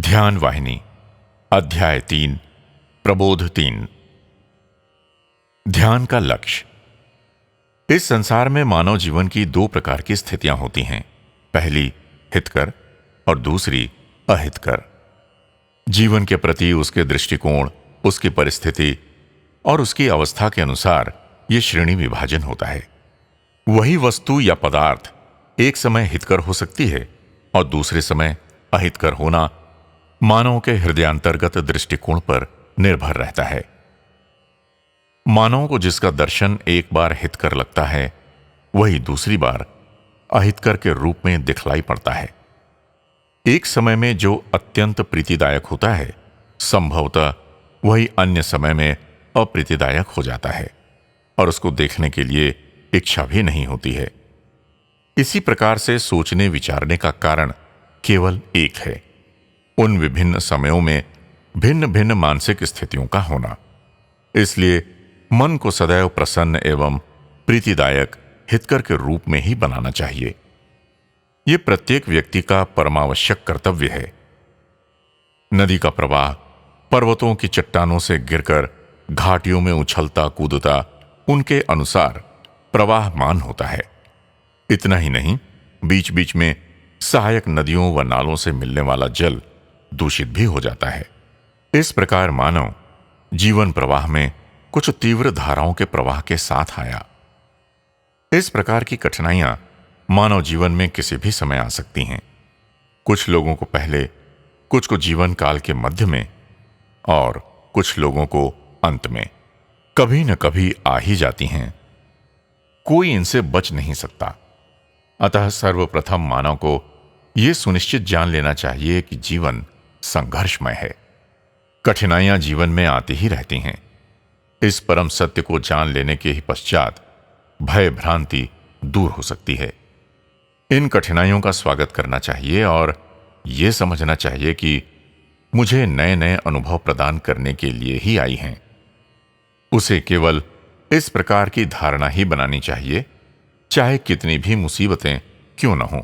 ध्यान वाहिनी अध्याय 3 प्रबोध 3। ध्यान का लक्ष्य। इस संसार में मानव जीवन की दो प्रकार की स्थितियां होती हैं। पहली हितकर और दूसरी अहितकर। जीवन के प्रति उसके दृष्टिकोण, उसकी परिस्थिति और उसकी अवस्था के अनुसार यह श्रेणी विभाजन होता है। वही वस्तु या पदार्थ एक समय हितकर हो सकती है और दूसरे समय अहितकर होना मानव के हृदयांतर्गत दृष्टिकोण पर निर्भर रहता है। मानव को जिसका दर्शन एक बार हितकर लगता है, वही दूसरी बार अहितकर के रूप में दिखलाई पड़ता है। एक समय में जो अत्यंत प्रीतिदायक होता है, संभवतः वही अन्य समय में अप्रीतिदायक हो जाता है और उसको देखने के लिए इच्छा भी नहीं होती है। इसी प्रकार से सोचने विचारने का कारण केवल एक है, उन विभिन्न समयों में भिन्न भिन्न मानसिक स्थितियों का होना। इसलिए मन को सदैव प्रसन्न एवं प्रीतिदायक हितकर के रूप में ही बनाना चाहिए। यह प्रत्येक व्यक्ति का परमावश्यक कर्तव्य है। नदी का प्रवाह पर्वतों की चट्टानों से गिरकर घाटियों में उछलता कूदता उनके अनुसार प्रवाहमान होता है। इतना ही नहीं, बीच बीच में सहायक नदियों व नालों से मिलने वाला जल दूषित भी हो जाता है। इस प्रकार मानव जीवन प्रवाह में कुछ तीव्र धाराओं के प्रवाह के साथ आया। इस प्रकार की कठिनाइयां मानव जीवन में किसी भी समय आ सकती हैं। कुछ लोगों को पहले, कुछ को जीवन काल के मध्य में और कुछ लोगों को अंत में कभी न कभी आ ही जाती हैं। कोई इनसे बच नहीं सकता। अतः सर्वप्रथम मानव को यह सुनिश्चित जान लेना चाहिए कि जीवन संघर्षमय है। कठिनाइयां जीवन में आती ही रहती हैं। इस परम सत्य को जान लेने के ही पश्चात भय भ्रांति दूर हो सकती है। इन कठिनाइयों का स्वागत करना चाहिए और यह समझना चाहिए कि मुझे नए नए अनुभव प्रदान करने के लिए ही आई हैं। उसे केवल इस प्रकार की धारणा ही बनानी चाहिए, चाहे कितनी भी मुसीबतें क्यों न हों।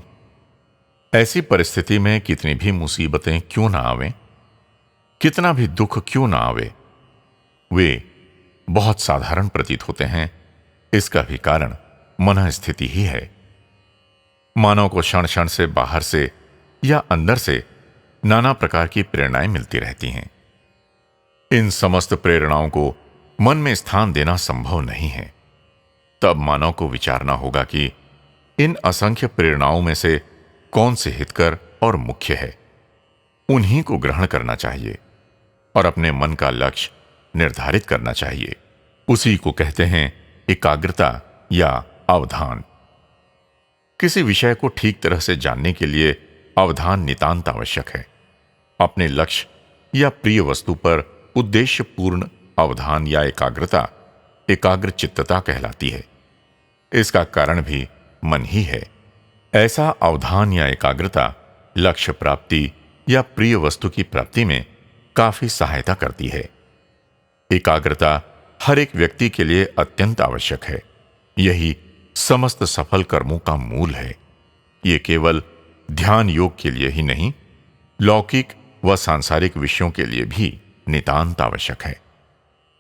ऐसी परिस्थिति में कितनी भी मुसीबतें क्यों ना आवें, कितना भी दुख क्यों ना आवे, वे बहुत साधारण प्रतीत होते हैं। इसका भी कारण मन स्थिति ही है। मानव को क्षण क्षण से बाहर से या अंदर से नाना प्रकार की प्रेरणाएं मिलती रहती हैं। इन समस्त प्रेरणाओं को मन में स्थान देना संभव नहीं है। तब मानव को विचारना होगा कि इन असंख्य प्रेरणाओं में से कौन से हितकर और मुख्य है। उन्हीं को ग्रहण करना चाहिए और अपने मन का लक्ष्य निर्धारित करना चाहिए। उसी को कहते हैं एकाग्रता या अवधान। किसी विषय को ठीक तरह से जानने के लिए अवधान नितांत आवश्यक है। अपने लक्ष्य या प्रिय वस्तु पर उद्देश्यपूर्ण अवधान या एकाग्रता एकाग्र चित्तता कहलाती है। इसका कारण भी मन ही है। ऐसा अवधान या एकाग्रता लक्ष्य प्राप्ति या प्रिय वस्तु की प्राप्ति में काफी सहायता करती है। एकाग्रता हर एक व्यक्ति के लिए अत्यंत आवश्यक है। यही समस्त सफल कर्मों का मूल है। ये केवल ध्यान योग के लिए ही नहीं, लौकिक व सांसारिक विषयों के लिए भी नितांत आवश्यक है।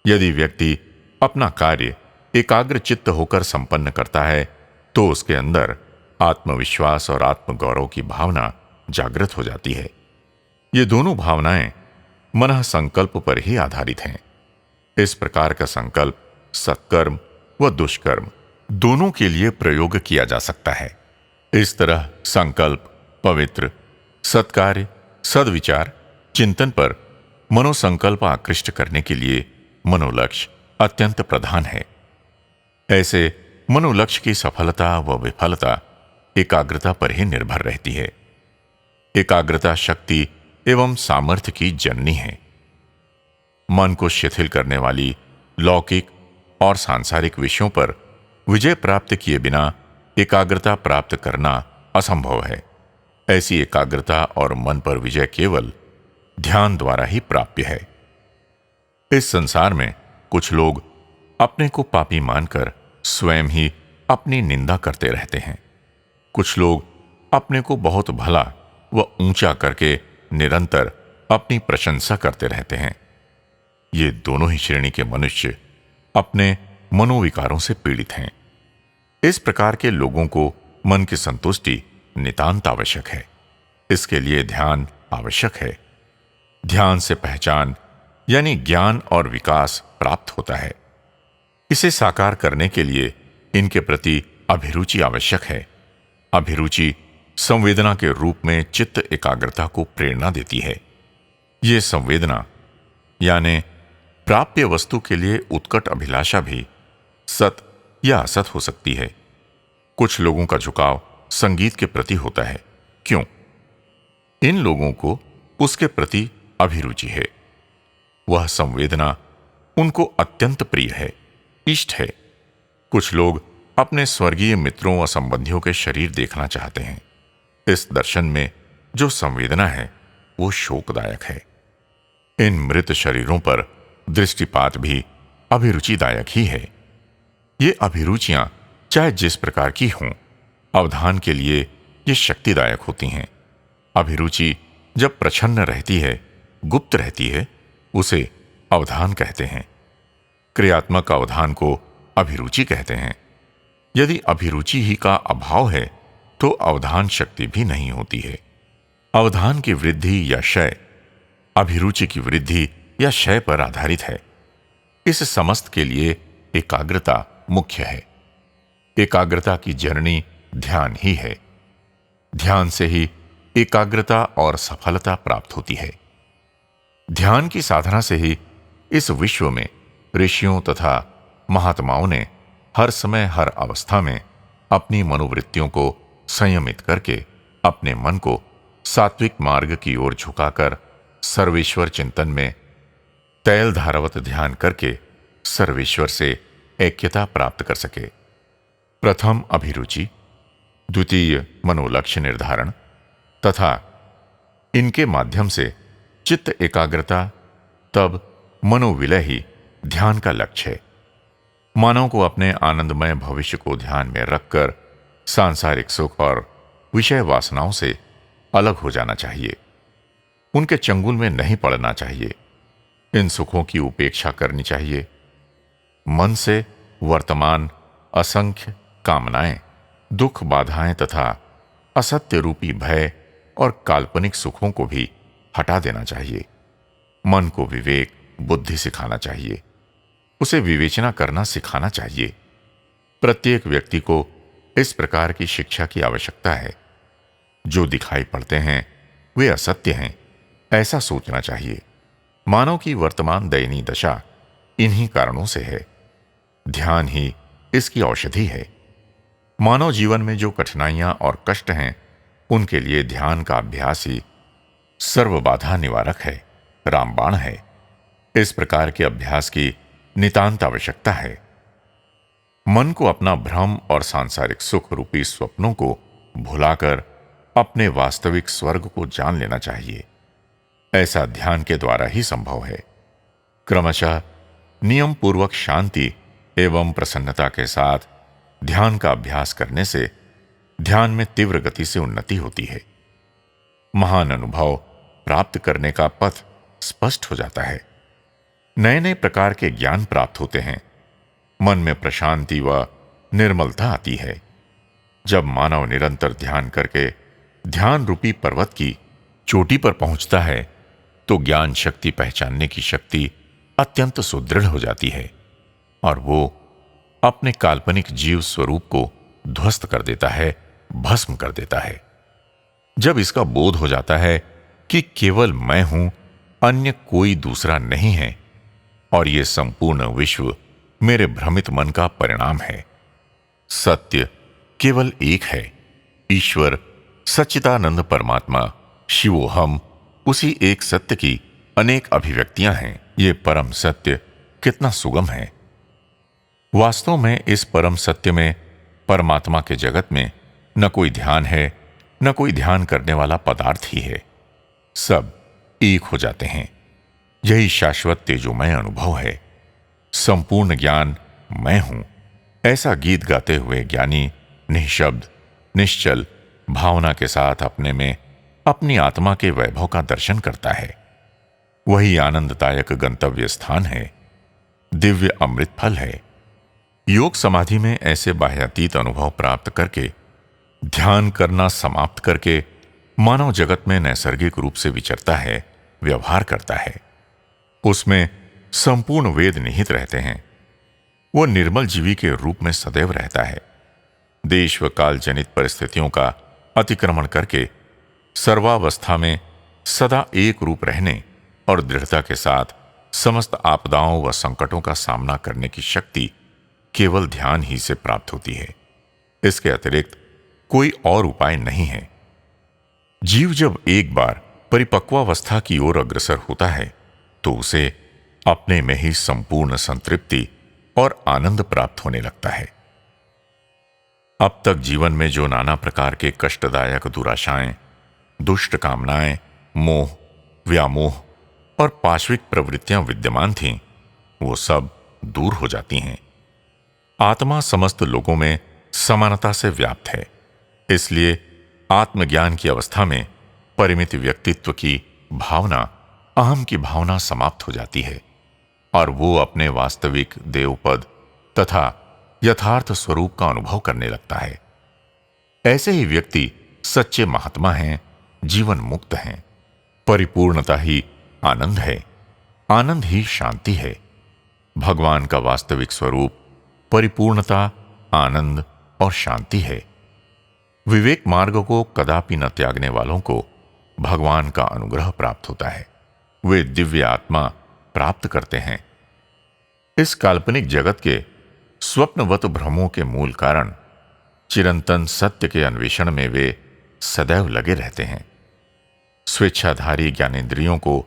यदि व्यक्ति अपना कार्य एकाग्र चित्त होकर संपन्न करता है, तो उसके अंदर आत्मविश्वास और आत्मगौरव की भावना जागृत हो जाती है। ये दोनों भावनाएं मन संकल्प पर ही आधारित हैं। इस प्रकार का संकल्प सत्कर्म व दुष्कर्म दोनों के लिए प्रयोग किया जा सकता है। इस तरह संकल्प, पवित्र, सत्कार्य, सद्विचार, चिंतन पर मनोसंकल्प आकृष्ट करने के लिए मनोलक्ष्य अत्यंत प्रधान है। ऐसे मनोलक्ष्य की सफलता व विफलता एकाग्रता पर ही निर्भर रहती है। एकाग्रता शक्ति एवं सामर्थ्य की जननी है। मन को शिथिल करने वाली लौकिक और सांसारिक विषयों पर विजय प्राप्त किए बिना एकाग्रता प्राप्त करना असंभव है। ऐसी एकाग्रता और मन पर विजय केवल ध्यान द्वारा ही प्राप्य है। इस संसार में कुछ लोग अपने को पापी मानकर स्वयं ही अपनी निंदा करते रहते हैं। कुछ लोग अपने को बहुत भला व ऊंचा करके निरंतर अपनी प्रशंसा करते रहते हैं। ये दोनों ही श्रेणी के मनुष्य अपने मनोविकारों से पीड़ित हैं। इस प्रकार के लोगों को मन की संतुष्टि नितांत आवश्यक है। इसके लिए ध्यान आवश्यक है। ध्यान से पहचान यानी ज्ञान और विकास प्राप्त होता है। इसे साकार करने के लिए इनके प्रति अभिरुचि आवश्यक है। अभिरुचि संवेदना के रूप में चित्त एकाग्रता को प्रेरणा देती है। ये संवेदना यानी प्राप्य वस्तु के लिए उत्कट अभिलाषा भी सत या असत हो सकती है। कुछ लोगों का झुकाव संगीत के प्रति होता है। क्यों? इन लोगों को उसके प्रति अभिरुचि है। वह संवेदना उनको अत्यंत प्रिय है, इष्ट है। कुछ लोग अपने स्वर्गीय मित्रों व संबंधियों के शरीर देखना चाहते हैं। इस दर्शन में जो संवेदना है वो शोकदायक है। इन मृत शरीरों पर दृष्टिपात भी अभिरुचिदायक ही है। ये अभिरुचियां चाहे जिस प्रकार की हों, अवधान के लिए ये शक्तिदायक होती हैं। अभिरुचि जब प्रछन्न रहती है, गुप्त रहती है, उसे अवधान कहते हैं। क्रियात्मक अवधान को अभिरुचि कहते हैं। यदि अभिरुचि ही का अभाव है तो अवधान शक्ति भी नहीं होती है। अवधान की वृद्धि या क्षय अभिरुचि की वृद्धि या क्षय पर आधारित है। इस समस्त के लिए एकाग्रता मुख्य है। एकाग्रता की जननी ध्यान ही है। ध्यान से ही एकाग्रता और सफलता प्राप्त होती है। ध्यान की साधना से ही इस विश्व में ऋषियों तथा महात्माओं ने हर समय हर अवस्था में अपनी मनोवृत्तियों को संयमित करके अपने मन को सात्विक मार्ग की ओर झुकाकर सर्वेश्वर चिंतन में तैल धारावत ध्यान करके सर्वेश्वर से ऐक्यता प्राप्त कर सके। प्रथम अभिरुचि, द्वितीय मनोलक्ष्य निर्धारण तथा इनके माध्यम से चित्त एकाग्रता, तब मनोविलय ही ध्यान का लक्ष्य है। मानव को अपने आनंदमय भविष्य को ध्यान में रखकर सांसारिक सुख और विषय वासनाओं से अलग हो जाना चाहिए। उनके चंगुल में नहीं पड़ना चाहिए। इन सुखों की उपेक्षा करनी चाहिए। मन से वर्तमान असंख्य कामनाएं, दुख, बाधाएं तथा असत्य रूपी भय और काल्पनिक सुखों को भी हटा देना चाहिए। मन को विवेक, बुद्धि सिखाना चाहिए। उसे विवेचना करना सिखाना चाहिए। प्रत्येक व्यक्ति को इस प्रकार की शिक्षा की आवश्यकता है। जो दिखाई पड़ते हैं वे असत्य हैं, ऐसा सोचना चाहिए। मानव की वर्तमान दयनीय दशा इन्हीं कारणों से है। ध्यान ही इसकी औषधि है। मानव जीवन में जो कठिनाइयां और कष्ट हैं, उनके लिए ध्यान का अभ्यास ही सर्व बाधा निवारक है, रामबाण है। इस प्रकार के अभ्यास की नितांत आवश्यकता है। मन को अपना भ्रम और सांसारिक सुख रूपी स्वप्नों को भुलाकर अपने वास्तविक स्वर्ग को जान लेना चाहिए। ऐसा ध्यान के द्वारा ही संभव है। क्रमशः नियम पूर्वक शांति एवं प्रसन्नता के साथ ध्यान का अभ्यास करने से ध्यान में तीव्र गति से उन्नति होती है। महान अनुभव प्राप्त करने का पथ स्पष्ट हो जाता है। नए नए प्रकार के ज्ञान प्राप्त होते हैं। मन में प्रशांति व निर्मलता आती है। जब मानव निरंतर ध्यान करके ध्यान रूपी पर्वत की चोटी पर पहुंचता है तो ज्ञान शक्ति पहचानने की शक्ति अत्यंत सुदृढ़ हो जाती है और वो अपने काल्पनिक जीव स्वरूप को ध्वस्त कर देता है, भस्म कर देता है। जब इसका बोध हो जाता है कि केवल मैं हूं, अन्य कोई दूसरा नहीं है और ये संपूर्ण विश्व मेरे भ्रमित मन का परिणाम है। सत्य केवल एक है, ईश्वर सच्चिदानंद परमात्मा शिवोहम, उसी एक सत्य की अनेक अभिव्यक्तियां हैं। ये परम सत्य कितना सुगम है। वास्तव में इस परम सत्य में, परमात्मा के जगत में न कोई ध्यान है, न कोई ध्यान करने वाला पदार्थ ही है। सब एक हो जाते हैं। यही शाश्वत तेजोमय अनुभव है। संपूर्ण ज्ञान मैं हूं, ऐसा गीत गाते हुए ज्ञानी निःशब्द, निश्चल भावना के साथ अपने में अपनी आत्मा के वैभव का दर्शन करता है। वही आनंददायक गंतव्य स्थान है, दिव्य अमृत फल है। योग समाधि में ऐसे बाह्यातीत अनुभव प्राप्त करके ध्यान करना समाप्त करके मानव जगत में नैसर्गिक रूप से विचरता है, व्यवहार करता है। उसमें संपूर्ण वेद निहित रहते हैं। वो निर्मल जीवी के रूप में सदैव रहता है। देश व काल जनित परिस्थितियों का अतिक्रमण करके सर्वावस्था में सदा एक रूप रहने और दृढ़ता के साथ समस्त आपदाओं व संकटों का सामना करने की शक्ति केवल ध्यान ही से प्राप्त होती है। इसके अतिरिक्त कोई और उपाय नहीं है। जीव जब एक बार परिपक्वावस्था की ओर अग्रसर होता है तो उसे अपने में ही संपूर्ण संतृप्ति और आनंद प्राप्त होने लगता है। अब तक जीवन में जो नाना प्रकार के कष्टदायक दुराशाएं, दुष्ट कामनाएं, मोह, व्यामोह और पाशविक प्रवृत्तियां विद्यमान थीं, वो सब दूर हो जाती हैं। आत्मा समस्त लोगों में समानता से व्याप्त है। इसलिए आत्मज्ञान की अवस्था में परिमित व्यक्तित्व की भावना, अहम की भावना समाप्त हो जाती है और वो अपने वास्तविक देवपद तथा यथार्थ स्वरूप का अनुभव करने लगता है। ऐसे ही व्यक्ति सच्चे महात्मा हैं, जीवन मुक्त हैं। परिपूर्णता ही आनंद है, आनंद ही शांति है। भगवान का वास्तविक स्वरूप परिपूर्णता, आनंद और शांति है। विवेक मार्ग को कदापि न त्यागने वालों को भगवान का अनुग्रह प्राप्त होता है। वे दिव्य आत्मा प्राप्त करते हैं। इस काल्पनिक जगत के स्वप्नवत भ्रमों के मूल कारण चिरंतन सत्य के अन्वेषण में वे सदैव लगे रहते हैं। स्वेच्छाधारी ज्ञानेंद्रियों को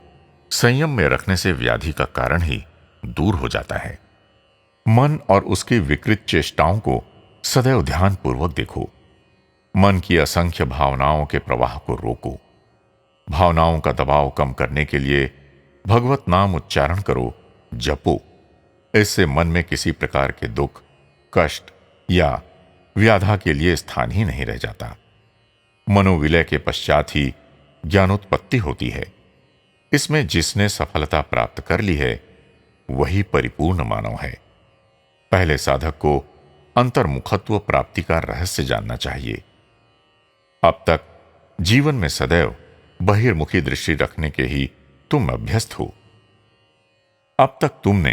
संयम में रखने से व्याधि का कारण ही दूर हो जाता है। मन और उसकी विकृत चेष्टाओं को सदैव ध्यानपूर्वक देखो। मन की असंख्य भावनाओं के प्रवाह को रोको। भावनाओं का दबाव कम करने के लिए भगवत नाम उच्चारण करो, जपो। इससे मन में किसी प्रकार के दुख, कष्ट या व्याधा के लिए स्थान ही नहीं रह जाता। मनोविलय के पश्चात ही ज्ञानोत्पत्ति होती है। इसमें जिसने सफलता प्राप्त कर ली है वही परिपूर्ण मानव है। पहले साधक को अंतर्मुखत्व प्राप्ति का रहस्य जानना चाहिए। अब तक जीवन में सदैव बहिर्मुखी दृष्टि रखने के ही तुम अभ्यस्त हो। अब तक तुमने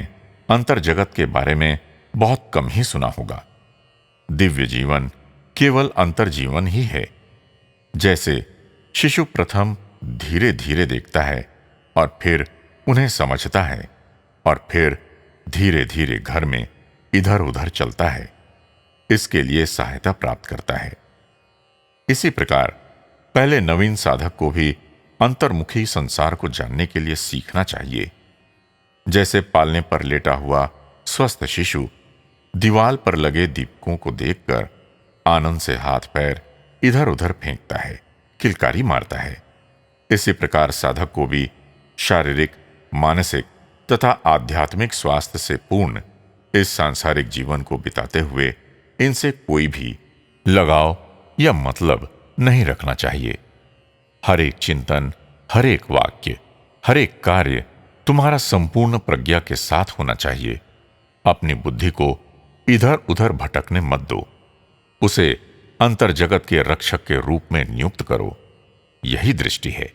अंतर जगत के बारे में बहुत कम ही सुना होगा। दिव्य जीवन केवल अंतर जीवन ही है। जैसे शिशु प्रथम धीरे धीरे देखता है और फिर उन्हें समझता है और फिर धीरे धीरे घर में इधर उधर चलता है, इसके लिए सहायता प्राप्त करता है। इसी प्रकार पहले नवीन साधक को भी अंतर्मुखी संसार को जानने के लिए सीखना चाहिए। जैसे पालने पर लेटा हुआ स्वस्थ शिशु दीवाल पर लगे दीपकों को देखकर आनंद से हाथ पैर इधर उधर फेंकता है, किलकारी मारता है। इसी प्रकार साधक को भी शारीरिक, मानसिक तथा आध्यात्मिक स्वास्थ्य से पूर्ण इस सांसारिक जीवन को बिताते हुए इनसे कोई भी लगाव या मतलब नहीं रखना चाहिए। हर एक चिंतन, हर एक वाक्य, हर एक कार्य तुम्हारा संपूर्ण प्रज्ञा के साथ होना चाहिए। अपनी बुद्धि को इधर उधर भटकने मत दो। उसे अंतर जगत के रक्षक के रूप में नियुक्त करो। यही दृष्टि है।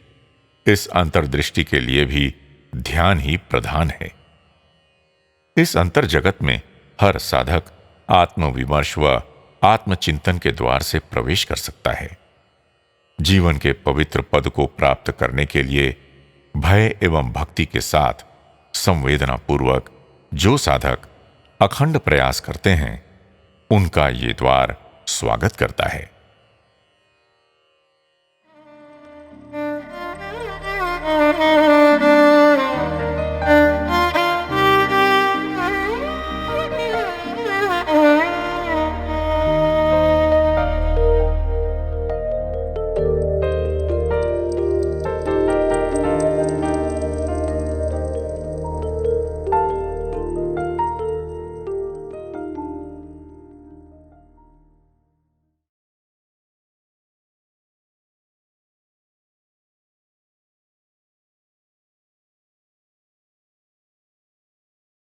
इस अंतर्दृष्टि के लिए भी ध्यान ही प्रधान है। इस अंतर जगत में हर साधक आत्मविमर्श व आत्मचिंतन के द्वार से प्रवेश कर सकता है। जीवन के पवित्र पद को प्राप्त करने के लिए भय एवं भक्ति के साथ संवेदना पूर्वक जो साधक अखंड प्रयास करते हैं, उनका ये द्वार स्वागत करता है।